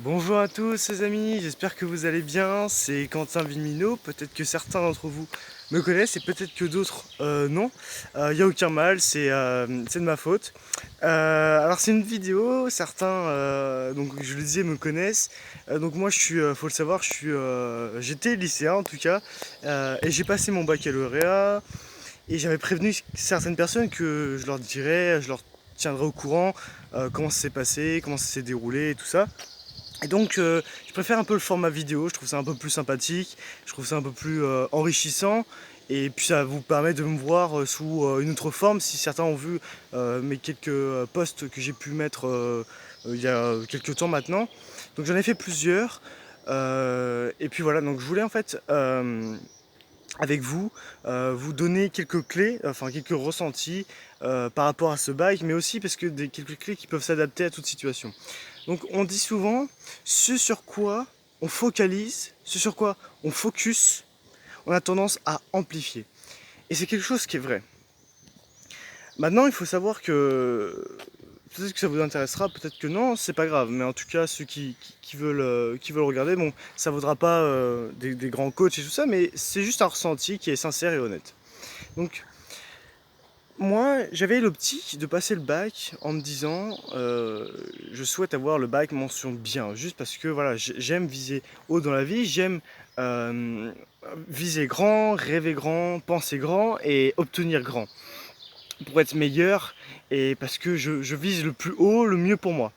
Bonjour à tous les amis, j'espère que vous allez bien, c'est Quentin Vimino, peut-être que certains d'entre vous me connaissent et peut-être que d'autres non, il n'y a aucun mal, c'est de ma faute. Alors c'est une vidéo, certains, donc je le disais, me connaissent, donc moi je suis, faut le savoir, j'étais lycéen en tout cas, et j'ai passé mon baccalauréat, et j'avais prévenu certaines personnes que je leur dirais, je leur tiendrai au courant comment ça s'est passé, comment ça s'est déroulé et tout ça. Et donc, je préfère un peu le format vidéo, je trouve ça un peu plus sympathique, je trouve ça un peu plus enrichissant, et puis ça vous permet de me voir sous une autre forme. Si certains ont vu mes quelques posts que j'ai pu mettre il y a quelques temps maintenant, donc j'en ai fait plusieurs, et puis voilà, donc je voulais en fait avec vous, vous donner quelques clés, enfin quelques ressentis par rapport à ce bike, mais aussi parce que quelques clés qui peuvent s'adapter à toute situation. Donc on dit souvent, ce sur quoi on focalise, ce sur quoi on focus, on a tendance à amplifier. Et c'est quelque chose qui est vrai. Maintenant, il faut savoir que peut-être que ça vous intéressera, peut-être que non, c'est pas grave. Mais en tout cas, ceux qui veulent regarder, bon, ça vaudra pas des grands coachs et tout ça, mais c'est juste un ressenti qui est sincère et honnête. Donc, moi, j'avais l'optique de passer le bac en me disant, je souhaite avoir le bac mention bien, juste parce que voilà, j'aime viser haut dans la vie, j'aime euh, viser grand, rêver grand, penser grand et obtenir grand pour être meilleur et parce que je vise le plus haut, le mieux pour moi.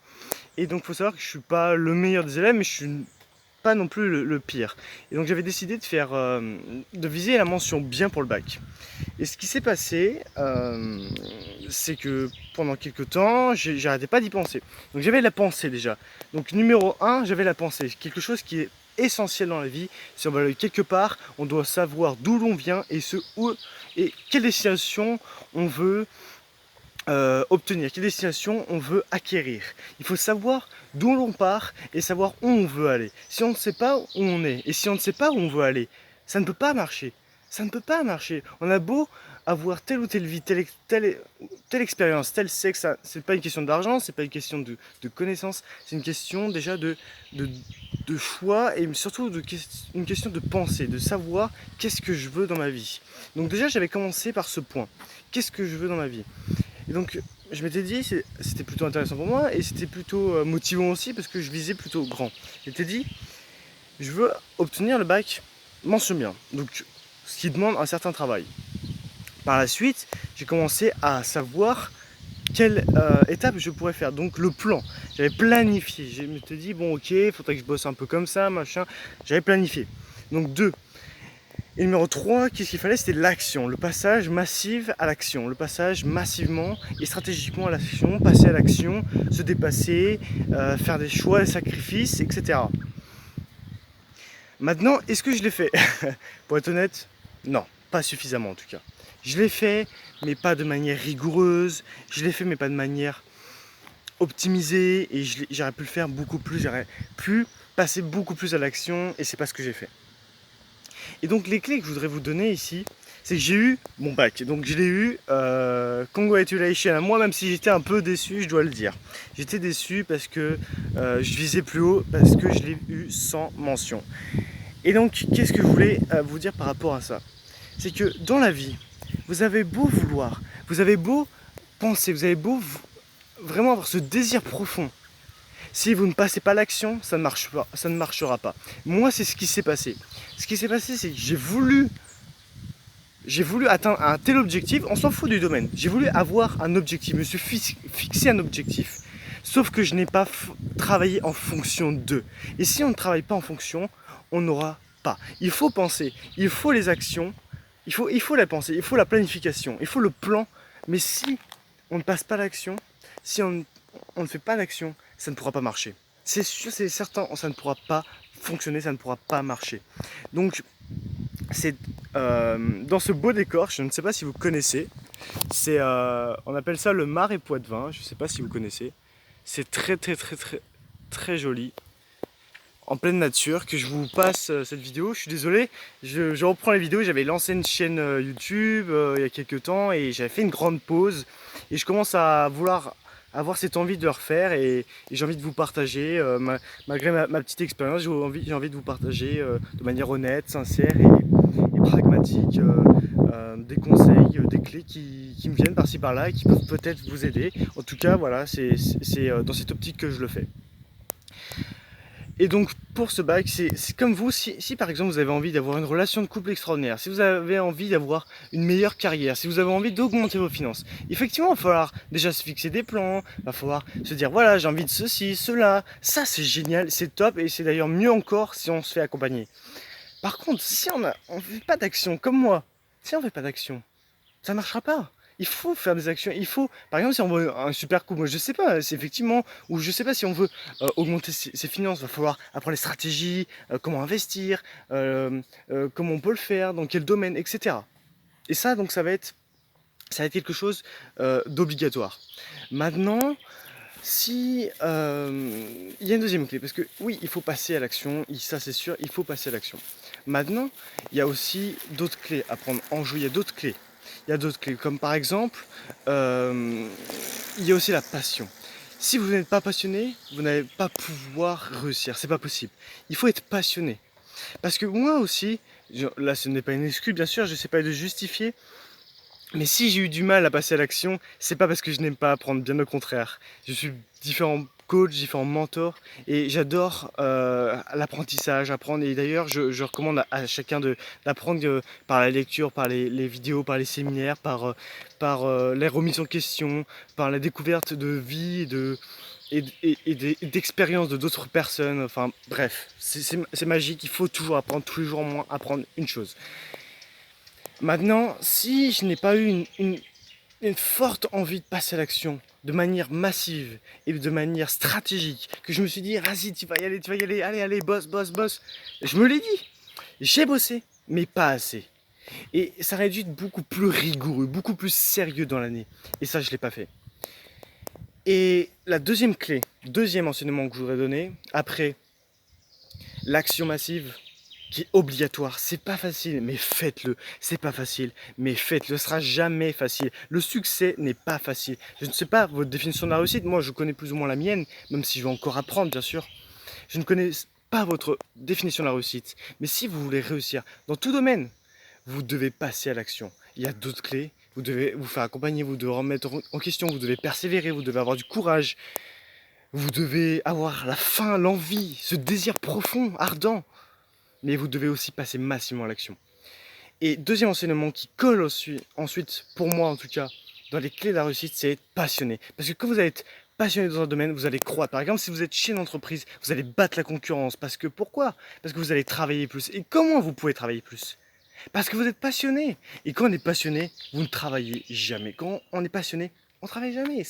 Et donc, il faut savoir que je suis pas le meilleur des élèves, mais je suis pas non plus le pire. Et donc, j'avais décidé de viser la mention bien pour le bac. Et ce qui s'est passé, c'est que pendant quelques temps, j'arrêtais pas d'y penser. Donc j'avais la pensée déjà. Donc numéro un, j'avais la pensée. Quelque chose qui est essentiel dans la vie. Si on va aller quelque part, on doit savoir d'où l'on vient et et quelle destination on veut obtenir, quelle destination on veut acquérir. Il faut savoir d'où l'on part et savoir où on veut aller. Si on ne sait pas où on est et si on ne sait pas où on veut aller, ça ne peut pas marcher. Ça ne peut pas marcher. On a beau avoir telle ou telle vie, telle expérience, tel sexe, c'est pas une question d'argent, c'est pas une question de connaissances, c'est une question déjà de, de choix et surtout une question de pensée, de savoir qu'est-ce que je veux dans ma vie. Donc déjà j'avais commencé par ce point. Qu'est-ce que je veux dans ma vie? Et donc, je m'étais dit, c'était plutôt intéressant pour moi et c'était plutôt motivant aussi parce que je visais plutôt grand. Je m'étais dit, je veux obtenir le bac mention bien, donc ce qui demande un certain travail. Par la suite, j'ai commencé à savoir quelle étape je pourrais faire. Donc le plan, j'avais planifié. Je m'étais dit, bon ok, il faudrait que je bosse un peu comme ça, machin. J'avais planifié. Donc deux. Et numéro 3, qu'est-ce qu'il fallait? C'était l'action, le passage massif à l'action, le passage massivement et stratégiquement à l'action, passer à l'action, se dépasser, faire des choix, des sacrifices, etc. Maintenant, est-ce que je l'ai fait? Pour être honnête, non, pas suffisamment en tout cas. Je l'ai fait, mais pas de manière rigoureuse, je l'ai fait, mais pas de manière optimisée, et j'aurais pu le faire beaucoup plus, j'aurais pu passer beaucoup plus à l'action, et c'est pas ce que j'ai fait. Et donc les clés que je voudrais vous donner ici, c'est que j'ai eu mon bac. Donc je l'ai eu, congratulations à moi, même si j'étais un peu déçu, je dois le dire. J'étais déçu parce que je visais plus haut, parce que je l'ai eu sans mention. Et donc qu'est-ce que je voulais vous dire par rapport à ça? C'est que dans la vie, vous avez beau vouloir, vous avez beau penser, vous avez beau vraiment avoir ce désir profond. Si vous ne passez pas l'action, ça ne marche pas, ça ne marchera pas. Moi, c'est ce qui s'est passé. Ce qui s'est passé, c'est que j'ai voulu atteindre un tel objectif, on s'en fout du domaine. J'ai voulu avoir un objectif, je me suis fixé un objectif. Sauf que je n'ai pas travaillé en fonction d'eux. Et si on ne travaille pas en fonction, on n'aura pas. Il faut penser, il faut les actions, il faut la pensée, il faut la planification, il faut le plan. Mais si on ne passe pas l'action, si on ne fait pas l'action, ça ne pourra pas marcher. C'est sûr, c'est certain, ça ne pourra pas fonctionner, ça ne pourra pas marcher. Donc, c'est dans ce beau décor, je ne sais pas si vous connaissez, on appelle ça le Marais Poitevin, je ne sais pas si vous connaissez. C'est très joli, en pleine nature, que je vous passe cette vidéo. Je suis désolé, je reprends la vidéo, j'avais lancé une chaîne YouTube il y a quelques temps et j'avais fait une grande pause. Et je commence à vouloir avoir cette envie de le refaire et j'ai envie de vous partager, malgré ma petite expérience, j'ai envie de vous partager de manière honnête, sincère et pragmatique des conseils, des clés qui me viennent par-ci par-là et qui peuvent peut-être vous aider. En tout cas, voilà, c'est dans cette optique que je le fais. Et donc pour ce bac, c'est comme vous, si par exemple vous avez envie d'avoir une relation de couple extraordinaire, si vous avez envie d'avoir une meilleure carrière, si vous avez envie d'augmenter vos finances, effectivement il va falloir déjà se fixer des plans, il va falloir se dire voilà j'ai envie de ceci, cela, ça c'est génial, c'est top et c'est d'ailleurs mieux encore si on se fait accompagner. Par contre, si on ne fait pas d'action comme moi, si on ne fait pas d'action, ça ne marchera pas. Il faut faire des actions. Il faut, par exemple, si on veut un super coup, moi je sais pas, c'est effectivement, ou je sais pas si on veut augmenter ses finances, il va falloir apprendre les stratégies, comment investir, comment on peut le faire, dans quel domaine, etc. Et ça, donc, ça va être quelque chose d'obligatoire. Maintenant, si il y a une deuxième clé, parce que oui, il faut passer à l'action, ça c'est sûr, il faut passer à l'action. Maintenant, il y a aussi d'autres clés à prendre en jeu, il y a d'autres clés. Il y a d'autres clés, comme par exemple, il y a aussi la passion. Si vous n'êtes pas passionné, vous n'allez pas pouvoir réussir, c'est pas possible. Il faut être passionné. Parce que moi aussi, là ce n'est pas une excuse bien sûr, je ne sais pas de justifier, mais si j'ai eu du mal à passer à l'action, c'est pas parce que je n'aime pas apprendre, bien au contraire. Je suis différents coachs, différents mentors et j'adore l'apprentissage, apprendre. Et d'ailleurs, je recommande à chacun d'apprendre par la lecture, par les vidéos, par les séminaires, par les remises en question, par la découverte de vie d'expériences de d'autres personnes. Enfin bref, c'est magique, il faut toujours apprendre, tous les jours au moins apprendre une chose. Maintenant, si je n'ai pas eu une forte envie de passer à l'action de manière massive et de manière stratégique, que je me suis dit, vas-y, tu vas y aller, allez, bosse, bosse, bosse. Je me l'ai dit, j'ai bossé, mais pas assez. Et ça aurait dû être beaucoup plus rigoureux, beaucoup plus sérieux dans l'année. Et ça, je ne l'ai pas fait. Et la deuxième clé, deuxième enseignement que je voudrais donner, après l'action massive, qui est obligatoire, c'est pas facile, mais faites-le. C'est pas facile, mais faites-le. Ce sera jamais facile. Le succès n'est pas facile. Je ne sais pas votre définition de la réussite. Moi, je connais plus ou moins la mienne, même si je vais encore apprendre, bien sûr. Je ne connais pas votre définition de la réussite. Mais si vous voulez réussir dans tout domaine, vous devez passer à l'action. Il y a d'autres clés. Vous devez vous faire accompagner, vous devez remettre en question, vous devez persévérer, vous devez avoir du courage. Vous devez avoir la faim, l'envie, ce désir profond, ardent. Mais vous devez aussi passer massivement à l'action. Et deuxième enseignement qui colle ensuite, pour moi en tout cas, dans les clés de la réussite, c'est être passionné. Parce que quand vous allez être passionné dans un domaine, vous allez croître. Par exemple, si vous êtes chef d'entreprise, vous allez battre la concurrence. Parce que pourquoi? Parce que vous allez travailler plus. Et comment vous pouvez travailler plus? Parce que vous êtes passionné. Et quand on est passionné, vous ne travaillez jamais. Quand on est passionné, on travaille jamais.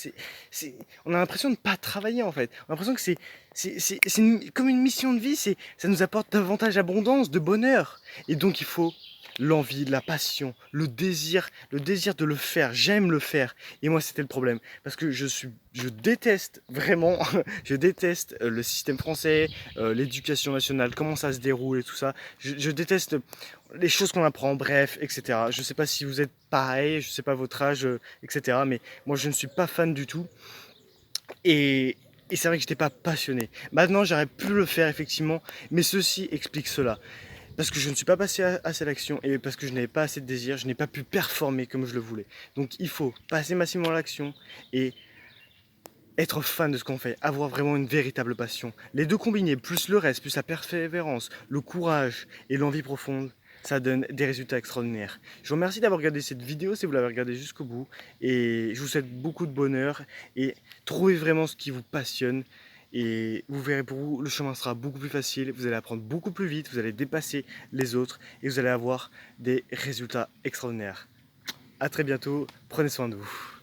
On a l'impression de ne pas travailler en fait. On a l'impression que c'est comme une mission de vie. Ça nous apporte davantage d'abondance, de bonheur. Et donc il faut l'envie, la passion, le désir de le faire. J'aime le faire. Et moi c'était le problème. Parce que je déteste vraiment, je déteste le système français, l'éducation nationale, comment ça se déroule et tout ça. Je déteste les choses qu'on apprend, bref, etc. Je ne sais pas si vous êtes pareil, je ne sais pas votre âge, etc. Mais moi, je ne suis pas fan du tout. Et c'est vrai que je n'étais pas passionné. Maintenant, j'aurais pu le faire, effectivement. Mais ceci explique cela. Parce que je ne suis pas passé assez à l'action et parce que je n'avais pas assez de désir, je n'ai pas pu performer comme je le voulais. Donc, il faut passer massivement à l'action et être fan de ce qu'on fait, avoir vraiment une véritable passion. Les deux combinés, plus le reste, plus la persévérance, le courage et l'envie profonde, ça donne des résultats extraordinaires. Je vous remercie d'avoir regardé cette vidéo si vous l'avez regardée jusqu'au bout. Et je vous souhaite beaucoup de bonheur et trouvez vraiment ce qui vous passionne. Et vous verrez, pour vous, le chemin sera beaucoup plus facile, vous allez apprendre beaucoup plus vite, vous allez dépasser les autres et vous allez avoir des résultats extraordinaires. A très bientôt, prenez soin de vous.